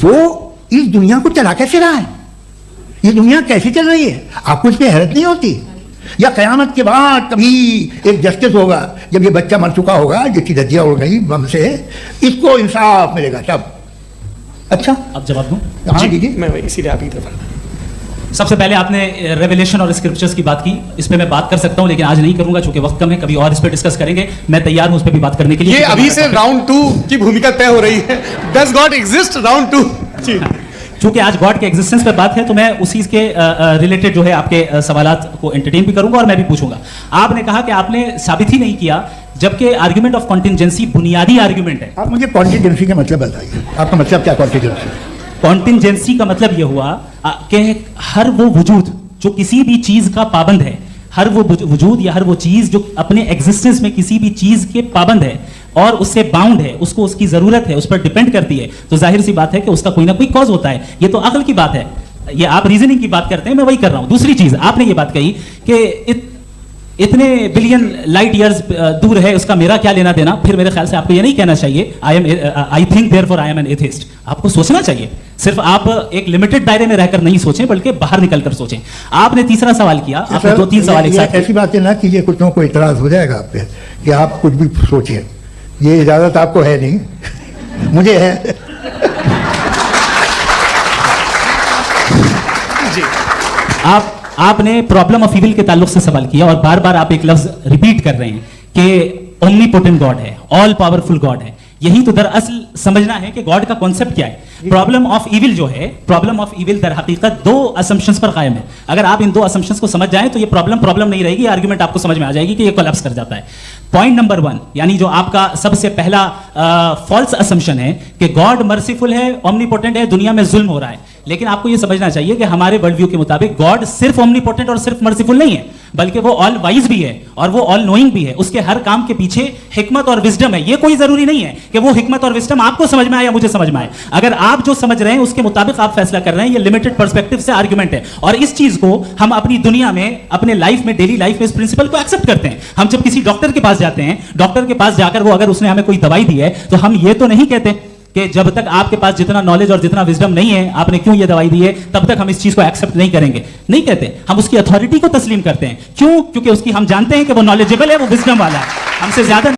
वो इस दुनिया को चला कैसे रहा है? ये दुनिया कैसे चल रही है? आपको इस पर हैरत नहीं होती? या कयामत के बाद कभी एक जस्टिस होगा, जब ये बच्चा मर चुका होगा जिसकी धज्जियां उड़ गई बम से, इसको इंसाफ मिलेगा तब। अच्छा, अब जवाब दूं? हाँ दीजिए। मैं इसीलिए आप ही तरफ। सबसे पहले आपने रेवलेशन और स्क्रिप्चर्स की बात की, इस पे मैं बात कर सकता हूं लेकिन आज नहीं करूंगा क्योंकि वक्त कम है, कभी और इस पे डिस्कस करेंगे। मैं तैयार हूं उस पे भी बात करने के लिए। ये अभी से राउंड 2 की भूमिका तय हो रही है। Does God exist round 2? जी, चूंकि आज गॉड के एग्जिस्टेंस पे बात है तो मैं उसी के रिलेटेड जो है आपके सवालात को एंटरटेन भी करूंगा और मैं भी पूछूंगा। आपने कहा कि आपने साबित ही नहीं किया, जबकि आर्गुमेंट ऑफ कॉन्टिंजेंसी बुनियादी आर्गुमेंट है। आप मुझे कॉन्टिजेंसी का मतलब बताइए, आपका मतलब क्या कॉन्टिजेंसी? कॉन्टिंजेंसी का मतलब यह हुआ कि हर वो वजूद जो किसी भी चीज का पाबंद है, हर वो वजूद या हर वो चीज जो अपने एग्जिस्टेंस में किसी भी चीज के पाबंद है और उससे बाउंड है, उसको उसकी जरूरत है, उस पर डिपेंड करती है, तो जाहिर सी बात है कि उसका कोई ना कोई कॉज होता है। ये तो अकल की बात है, ये आप रीजनिंग की बात करते हैं, मैं वही कर रहा हूं। दूसरी चीज, आपने ये बात कही कि इतने बिलियन लाइट ईयर्स दूर है, उसका मेरा क्या लेना देना। फिर मेरे ख्याल से आपको ये नहीं कहना चाहिए I think therefore I am an atheist. आपको सोचना चाहिए, सिर्फ आप एक लिमिटेड दायरे में रहकर नहीं सोचें बल्कि बाहर निकलकर सोचें। आपने तीसरा सवाल किया, आपने 2-3 सवाल एक साथ। ऐसी बातें ना कीजिए, कुछ लोगों को इतराज हो जाएगा आप पे कि आप कुछ भी सोचिए। ये इजाजत आपको है नहीं, मुझे है। जी, आपने प्रॉब्लम ऑफ इविल के ताल्लुक से सवाल किया और बार बार आप एक लफ्ज रिपीट कर रहे हैं कि ओमनीपोटेंट गॉड है, ऑल पावरफुल गॉड है। यही तो दरअसल समझना है कि गॉड का कॉन्सेप्ट क्या है। प्रॉब्लम ऑफ इविल जो है, प्रॉब्लम ऑफ इविल दर हकीकत 2 असम्पशंस पर कायम है। अगर आप इन 2 असम्पशंस को समझ जाएं तो ये प्रॉब्लम नहीं रहेगी, आर्गुमेंट आपको समझ में आ जाएगी कि ये कोलैप्स कर जाता है। पॉइंट नंबर 1, यानी जो आपका सबसे पहला फॉल्स असम्पशन है कि गॉड मर्सीफुल है, ओमनीपोटेंट है, दुनिया में जुल्म हो रहा है। लेकिन आपको यह समझना चाहिए कि हमारे वर्ल्ड व्यू के मुताबिक गॉड सिर्फ ओमनीपोटेंट और सिर्फ मर्सीफुल नहीं है, बल्कि वो ऑल वाइज भी है और वो ऑल नोइंग भी है। उसके हर काम के पीछे हिकमत और विजडम है। ये कोई जरूरी नहीं है कि वो हिकमत और विजडम आपको समझ में आए या मुझे समझ में आए। अगर आप जो समझ रहे हैं उसके मुताबिक आप फैसला कर रहे हैं, ये लिमिटेड पर्सपेक्टिव से आर्गुमेंट है। और इस चीज को हम अपनी दुनिया में, अपने लाइफ में, डेली लाइफ में इस प्रिंसिपल को एक्सेप्ट करते हैं। हम जब किसी डॉक्टर के पास जाते हैं, डॉक्टर के पास जाकर वो अगर उसने हमें कोई दवाई दी है तो हम ये तो नहीं कहते कि जब तक आपके पास जितना नॉलेज और जितना विजडम नहीं है, आपने क्यों ये दवाई दी है, तब तक हम इस चीज को एक्सेप्ट नहीं करेंगे। नहीं कहते, हम उसकी अथॉरिटी को तस्लीम करते हैं। क्यों? क्योंकि उसकी हम जानते हैं कि वो नॉलेजेबल है, वो विजडम वाला है, हमसे ज्यादा